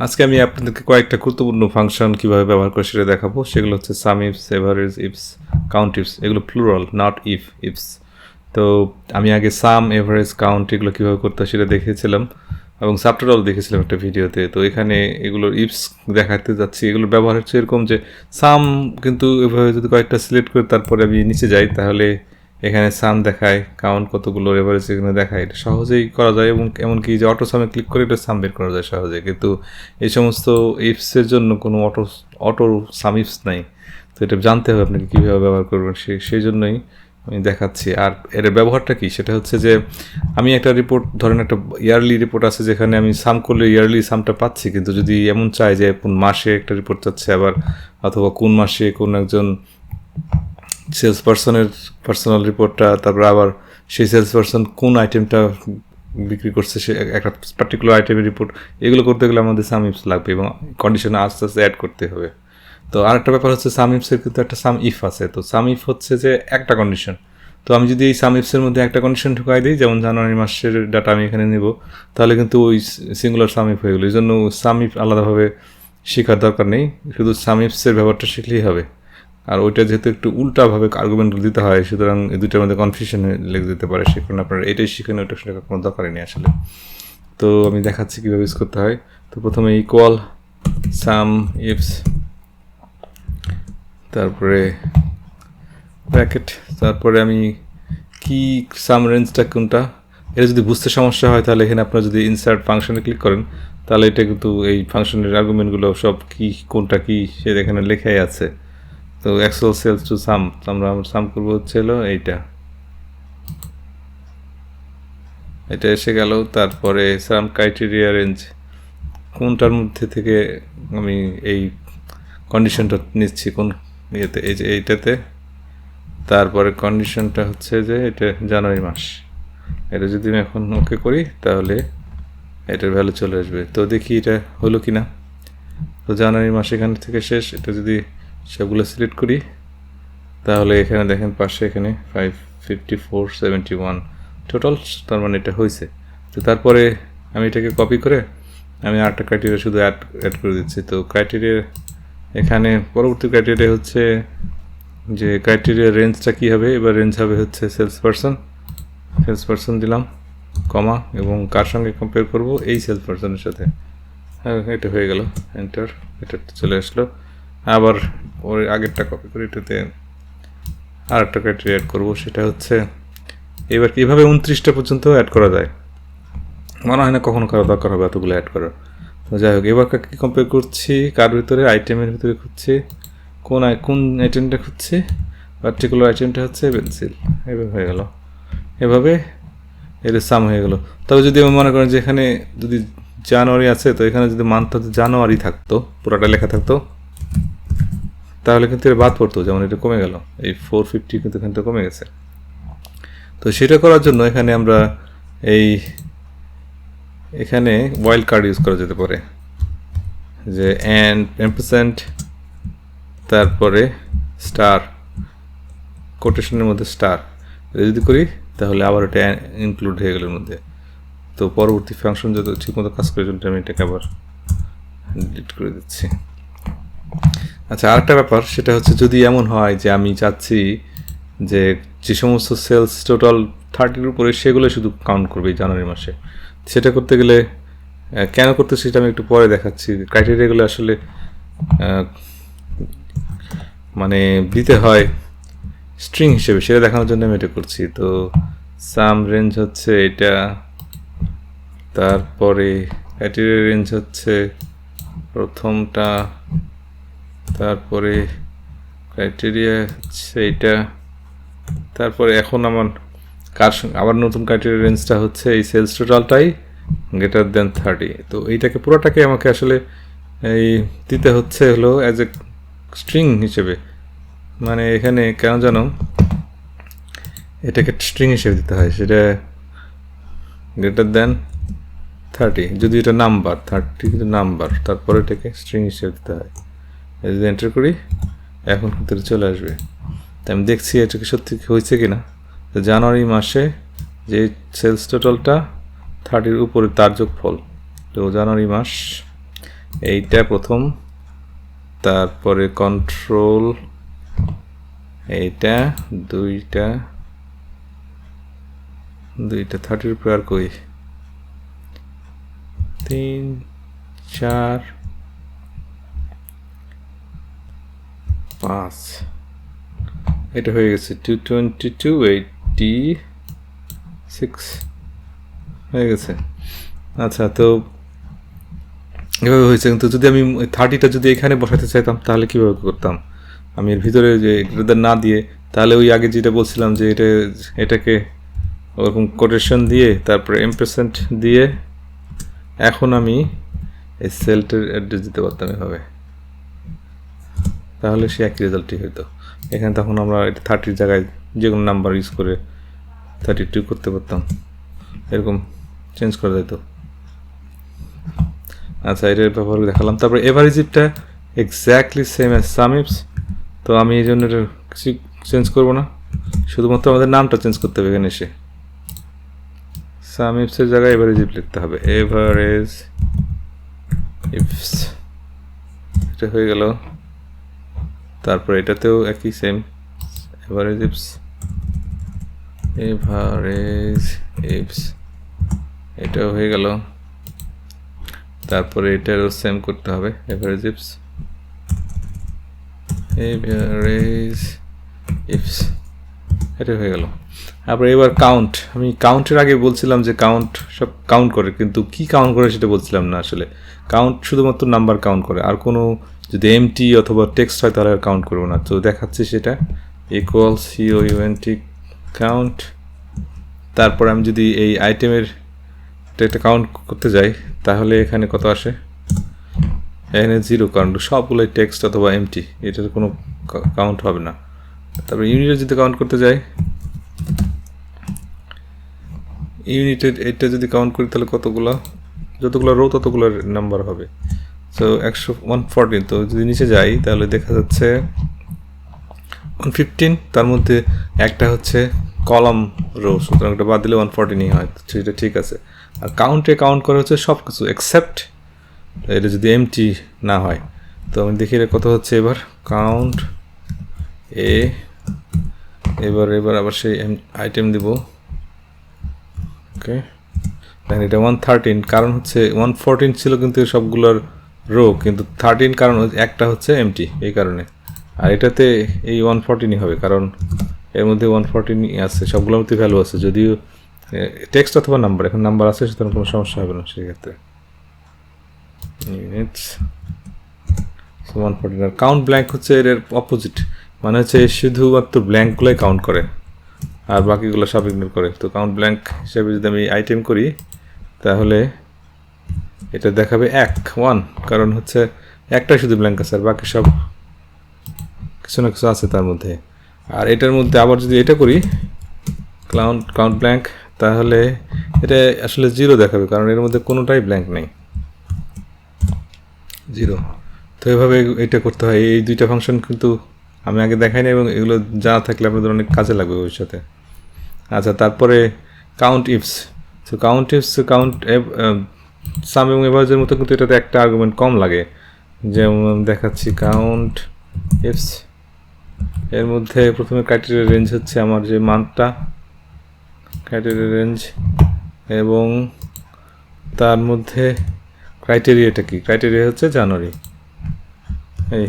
আজকে আমি আপনাদেরকে কয়েকটা গুরুত্বপূর্ণ ফাংশন কিভাবে ব্যবহার করে সেটা দেখাবো। সেগুলো হচ্ছে SUMIFS, AVERAGEIFS, COUNTIFS, এগুলো প্লুরাল, নট ইফস। তো আমি আগে সাম, এভারেজ, কাউন্ট এগুলো কীভাবে করতে হয় সেটা দেখিয়েছিলাম এবং সাবটোটাল দেখেছিলাম একটা ভিডিওতে। তো এখানে এগুলোর ইফস দেখাতে যাচ্ছি। এগুলোর ব্যবহার হচ্ছে এরকম যে সাম কিন্তু এভাবে যদি কয়েকটা সিলেক্ট করে তারপরে আমি নিচে যাই তাহলে এখানে সাম দেখায়, কাউন্ট কতগুলো, এভারেজ এখানে দেখায়। এটা সহজেই করা যায় এবং এমনকি যে অটো সামে ক্লিক করে এটা সাম বের করা যায় সহজে। কিন্তু এই সমস্ত ইফসের জন্য কোনো অটো সাম ইফস নাই। তো এটা জানতে হবে আপনাকে কীভাবে ব্যবহার করবেন, সেই জন্যই আমি দেখাচ্ছি। আর এর ব্যবহারটা কি সেটা হচ্ছে যে আমি একটা রিপোর্ট, ধরেন একটা ইয়ারলি রিপোর্ট আছে যেখানে আমি সাম করলে ইয়ারলি সামটা পাচ্ছি, কিন্তু যদি এমন চাই যে কোন মাসে একটা রিপোর্ট চাচ্ছে আবার, অথবা কোন মাসে কোন একজন সেলস পার্সনের পার্সোনাল রিপোর্টটা, তারপর আবার সেই সেলস পার্সন কোন আইটেমটা বিক্রি করছে সে একটা পার্টিকুলার আইটেমের রিপোর্ট, এগুলো করতে গেলে আমাদের সামইফস লাগবে এবং কন্ডিশনে আস্তে আস্তে অ্যাড করতে হবে। তো আরেকটা ব্যাপার হচ্ছে সামইফসের কিন্তু একটা সাম ইফ আছে। তো সাম ইফ হচ্ছে যে একটা কন্ডিশন। তো আমি যদি এই সামইফসের মধ্যে একটা কন্ডিশন ঢুকাই দিই, যেমন জানুয়ারি মাসের ডাটা আমি এখানে নেব, তাহলে কিন্তু ওই সিঙ্গুলার সামইফ হয়ে গেলো। এই জন্য সামইফ আলাদাভাবে শেখার দরকার নেই, শুধু সামইফসের ব্যাপারটা শিখলেই হবে। আর ওইটা যেহেতু একটু উল্টাভাবে আর্গুমেন্টগুলো দিতে হয়, সুতরাং এই দুইটার মধ্যে কনফিউশন লেগে যেতে পারে। সে কারণে আপনার এটাই শিখেন, ওইটা শেখার কোনো দরকারই নেই আসলে। তো আমি দেখাচ্ছি কীভাবে ইউজ করতে হয়। তো প্রথমে ইকুয়াল সাম ইফস, তারপরে ব্র্যাকেট, তারপরে আমি কি সাম রেঞ্জটা কোনটা, এটা যদি বুঝতে সমস্যা হয় তাহলে এখানে আপনারা যদি ইনসার্ট ফাংশনে ক্লিক করেন তাহলে এটা কিন্তু এই ফাংশনের আর্গুমেন্টগুলো সব কি কোনটা কি সেটা এখানে লেখাই আছে। তো অ্যাকচুয়াল সেলস টু সাম, আমরা সাম করবো হচ্ছে হলো এটা এসে গেল। তারপরে সাম ক্রাইটেরিয়া রেঞ্জ, কোনটার মধ্যে থেকে আমি এই কন্ডিশনটা নিচ্ছি, কোন ইয়েতে, এই যে এইটাতে। তারপরে কন্ডিশনটা হচ্ছে যে এটা জানুয়ারি মাস, এটা যদি আমি এখন ওকে করি তাহলে এটার ভ্যালু চলে আসবে। তো দেখি এটা হলো কি না। তো জানুয়ারি মাস এখান থেকে শেষ, এটা যদি সবগুলো সিলেক্ট করি তাহলে এখানে দেখেন পাশে এখানে 554.71 টোটাল, তার মানে এটা হয়েছে। তো তারপরে আমি এটাকে কপি করে আমি আরেকটা ক্রাইটেরিয়া শুধু অ্যাড করে দিচ্ছি। তো ক্রাইটেরিয়া এখানে পরবর্তী ক্রাইটেরিয়া হচ্ছে যে ক্রাইটেরিয়া রেঞ্জটা কী হবে, এবার রেঞ্জ হবে হচ্ছে সেলস পার্সন দিলাম কমা, এবং কার সঙ্গে কম্পেয়ার করব, এই সেলস পার্সনের সাথে। হ্যাঁ, এটা হয়ে গেল, এন্টার, এটা চলে আসলো। আবার ওর আগেরটা কপি করে এটাতে আর একটা ক্রাইটেরিয়া অ্যাড করবো, সেটা হচ্ছে এবার কীভাবে 29টা পর্যন্ত অ্যাড করা যায়, মনে হয় না কখনো কারো দরকার হবে এতগুলো অ্যাড করার। তো যাই হোক, এবার কী কম্পেয়ার করছি, কার ভিতরে, আইটেমের ভিতরে খুঁজছি, কোন আইটেমটা খুঁজছি, পার্টিকুলার আইটেমটা হচ্ছে পেন্সিল। এভাবে হয়ে গেল, এভাবে এর সাম হয়ে গেল। তবে যদি আমি মনে করেন যে এখানে যদি জানুয়ারি আছে, তো এখানে যদি মান্থটা জানুয়ারি থাকতো, পুরোটা লেখা থাকতো, তাহলে কিন্তু এটা বাদ পড়তো, যেমন এটা কমে গেল, এই 450 কিন্তু এখান থেকে কমে গেছে। তো সেটা করার জন্য এখানে আমরা এখানে ওয়াইল্ড কার্ড ইউজ করা যেতে পারে, যে এম্পারস্যান্ড, তারপরে স্টার, কোটেশনের মধ্যে স্টার, যদি করি তাহলে আবার এটা ইনক্লুড হয়ে গেল এর মধ্যে। তো পরবর্তী ফাংশন যত ঠিকমতো কাজ করে জন্য আমি এটাকে আবার ডিলিট করে দিচ্ছি। আচ্ছা, আরেকটা ব্যাপার, সেটা হচ্ছে যদি এমন হয় যে আমি চাচ্ছি যে সমস্ত সেলস টোটাল 30-র উপরে সেগুলো শুধু কাউন্ট করবে এই জানুয়ারি মাসে, সেটা করতে গেলে কেন করতে সেটা আমি একটু পরে দেখাচ্ছি। ক্রাইটেরিয়াগুলো আসলে মানে দিতে হয় স্ট্রিং হিসেবে, সেটা দেখানোর জন্য আমি এটা করছি। তো সাম রেঞ্জ হচ্ছে এটা, তারপরে ক্রাইটেরিয়া রেঞ্জ হচ্ছে প্রথমটা, তারপরে ক্রাইটেরিয়া হচ্ছে এটা, তারপরে এখন আমার আবার নতুন ক্রাইটেরিয়া রেঞ্জটা হচ্ছে এই সেলস টোটালটাই গ্রেটার দেন 30। তো এইটাকে পুরোটাকে আমাকে আসলে এই দিতে হচ্ছে হলো অ্যাজ এ স্ট্রিং হিসেবে, মানে এখানে কেন জানো এটাকে স্ট্রিং হিসেবে দিতে হয়, সেটা গ্রেটার দেন 30, যদি এটা নাম্বার 30 কিন্তু নাম্বার, তারপরে এটাকে স্ট্রিং হিসেবে দিতে হয়। যদি এন্টার করি এখন কিন্তু চলে আসবে। তাই আমি দেখছি এটাকে সত্যি হয়েছে কিনা। তো জানুয়ারি মাসে যে সেলস টোটালটা 30-র উপরে তার যোগফল, তো জানুয়ারি মাস এইটা প্রথম, তারপরে কন্ট্রোল, এইটা দুইটা 30 উপরে আর কই 3 4 5, এটা হয়ে গেছে 222 86 হয়ে গেছে। আচ্ছা, তো এভাবে হয়েছে। কিন্তু যদি আমি 30টা যদি এখানে বসাতে চাইতাম তাহলে কীভাবে করতাম? আমি এর ভিতরে যে গ্রেটার না দিয়ে, তাহলে ওই আগে যেটা বলছিলাম যে এটাকে ওরকম কোটেশন দিয়ে তারপরে এমপ্রেসেন্ট দিয়ে এখন আমি এই সেলটার অ্যাড্রেস দিতে পারতাম এভাবে, তাহলে সে একই রেজাল্টই হইতো। এখানে তখন আমরা 30 জায়গায় যে কোনো নাম্বার ইউজ করে 32 করতে পারতাম, এরকম চেঞ্জ করা যেত। আচ্ছা, এটার ব্যবহার দেখালাম। তারপরে এভারেজিভটা এক্স্যাক্টলি সেম অ্যাজ সামইফস, তো আমি এই জন্য এটা কিছু চেঞ্জ করবো না, শুধুমাত্র আমাদের নামটা চেঞ্জ করতে হবে। এখানে এসে সামইফসের জায়গায় এভারেজিভ লিখতে হবে, এভারেজ ইফস, এটা হয়ে গেল। তারপরে এটাতেও একই সেম, এভারেজ ইফস, এটাও হয়ে গেল। তারপরে এটারও সেম করতে হবে, এভারেজ ইফস, এটা হয়ে গেল। তারপরে এবার কাউন্ট, আমি কাউন্টের আগে বলছিলাম যে কাউন্ট সব কাউন্ট করে, কিন্তু কি কাউন্ট করে সেটা বলছিলাম না। আসলে কাউন্ট শুধুমাত্র নাম্বার কাউন্ট করে, আর কোনো যদি এমটি অথবা টেক্সট হয় তাহলে আর কাউন্ট করবো না। তো দেখাচ্ছি সেটা, ইকুয়ালস COUNT কাউন্ট। তারপর আমি যদি এই আইটেমের একটা কাউন্ট করতে যাই তাহলে এখানে কত আসে? এখানে 0, কারণ সবগুলোই টেক্সট অথবা এমটি, এটার কোনো কাউন্ট হবে না। তারপরে ইউনিটে যদি কাউন্ট করতে যাই, ইউনিটের এটা যদি কাউন্ট করি তাহলে কতগুলো, যতগুলো রো ততগুলো নাম্বার হবে। সো 114। তো যদি নিচে যাই তাহলে দেখা যাচ্ছে 115, তার মধ্যে একটা হচ্ছে কলাম রো, সুতরাং এটা বাদ দিলে 114ই হয়, সেটা ঠিক আছে। আর কাউন্টে কাউন্ট করা হচ্ছে সব কিছু এক্সেপ্ট এটা যদি এমটি না হয়। তো আমি দেখি এটা কত হচ্ছে এবার, কাউন্ট এবার আবার সেই আইটেম দিব। ওকে, দেখেন এটা 113, কারণ হচ্ছে 114 ছিল কিন্তু সবগুলোর রো, কিন্তু 13 কারণ একটা হচ্ছে এমটি, এই কারণে। আর এটাতে এই 114ই হবে, কারণ এর মধ্যে 114ই আছে, সবগুলোর মধ্যে ভ্যালু আছে, যদিও টেক্সট অথবা নাম্বার, এখন নাম্বার আছে সুতরাং কোনো সমস্যা হবে না সেক্ষেত্রে। ইউনিটস 114। আর কাউন্ট ব্ল্যাঙ্ক হচ্ছে এর অপোজিট, মানে হচ্ছে শুধুমাত্র ব্ল্যাঙ্কগুলোই কাউন্ট করে আর বাকিগুলো সব ইগনোর করে। তো কাউন্ট ব্ল্যাঙ্ক হিসাবে যদি আমি আইটেম করি তাহলে এটা দেখাবে 1, কারণ হচ্ছে একটাই শুধু ব্ল্যাঙ্ক আছে আর বাকি সব কিছু না কিছু আছে তার মধ্যে। আর এটার মধ্যে আবার যদি এটা করি কাউন্ট ব্ল্যাঙ্ক, তাহলে এটা আসলে 0 দেখাবে, কারণ এর মধ্যে কোনোটাই ব্ল্যাঙ্ক নেই, 0। তো এভাবে এটা করতে হয়। এই দুইটা ফাংশন কিন্তু আমি আগে দেখাইনি, এবং এগুলো জানা থাকলে আপনাদের অনেক কাজে লাগবে ভবিষ্যতে। আচ্ছা, তারপরে কাউন্ট ইফস। তো কাউন্ট সাম এবং এভারেজের মতো, কিন্তু এটাতে একটা আর্গুমেন্ট কম লাগে। যেমন দেখাচ্ছি, কাউন্ট ইফস এর মধ্যে প্রথমে ক্রাইটেরিয়া রেঞ্জ হচ্ছে আমার যে মান্থটা, ক্রাইটেরিয়া রেঞ্জ, এবং তার মধ্যে ক্রাইটেরিয়াটা কি? ক্রাইটেরিয়া হচ্ছে জানুয়ারি। এই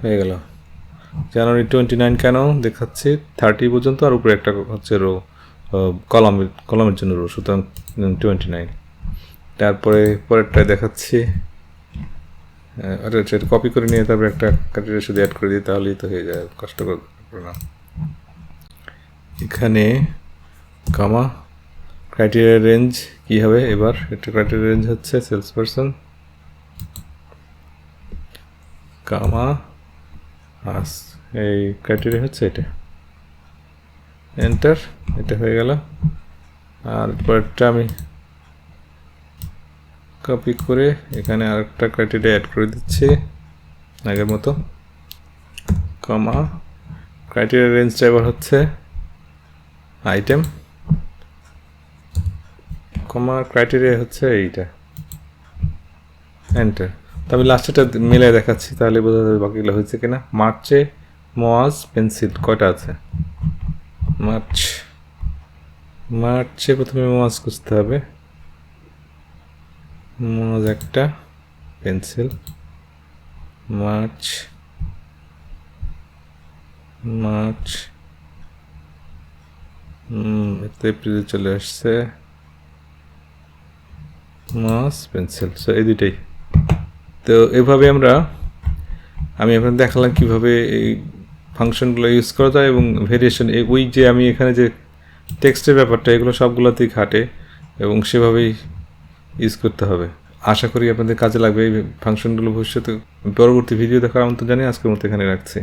হয়ে গেল জানুয়ারি 29 কেন দেখাচ্ছি 30 পর্যন্ত, আর উপরে একটা হচ্ছে রো, কলামের জন্য রো, সুতরাং 29। তারপরে পরেরটায় দেখাচ্ছি, এটা কপি করে নিয়ে তারপরে একটা ক্রাইটেরিয়া শুধু অ্যাড করে দিই, তাহলেই তো হয়ে যায়, কষ্ট করে না। এখানে কামা ক্রাইটেরিয়া রেঞ্জ কী হবে এবার? একটা ক্রাইটেরিয়া রেঞ্জ হচ্ছে সেলস পারসন, কামা এই ক্রাইটেরিয়া হচ্ছে এটা, এন্টার, এটা হয়ে গেল। আর পরেরটা আমি কপি করে এখানে আরেকটা ক্রাইটেরিয়া অ্যাড করে দিচ্ছি আগের মতো, কমা ক্রাইটেরিয়া রেঞ্জটা এবার হচ্ছে আইটেম, কমা ক্রাইটেরিয়া হচ্ছে এইটা, এন্টার। তো আমি লাস্টেটা মিলে দেখাচ্ছি, তাহলে বোঝা যাবে বাকিগুলো হয়েছে কিনা। মার্চে মোয়াজ পেন্সিল কয়টা আছে? মার্চে প্রথমে মোয়াজ খুঁজতে হবে। মোয়াজ একটা, পেন্সিল, মার্চ এপ্রিলে চলে আসছে, মাস পেন্সিল। সো এই দুইটাই। তো এভাবে আমি এখন দেখালাম কীভাবে এই ফাংশনগুলো ইউজ করা যায় এবং ভেরিয়েশন, ওই যে আমি এখানে যে টেক্সটের ব্যাপারটা, এগুলো সবগুলোতেই খাটে এবং সেভাবেই ইউজ করতে হবে। আশা করি আপনাদের কাজে লাগবে এই ফাংশনগুলো ভবিষ্যতে। পরবর্তী ভিডিও দেখার আমন্ত্রণ জানিয়ে আজকের মতো এখানে রাখছি।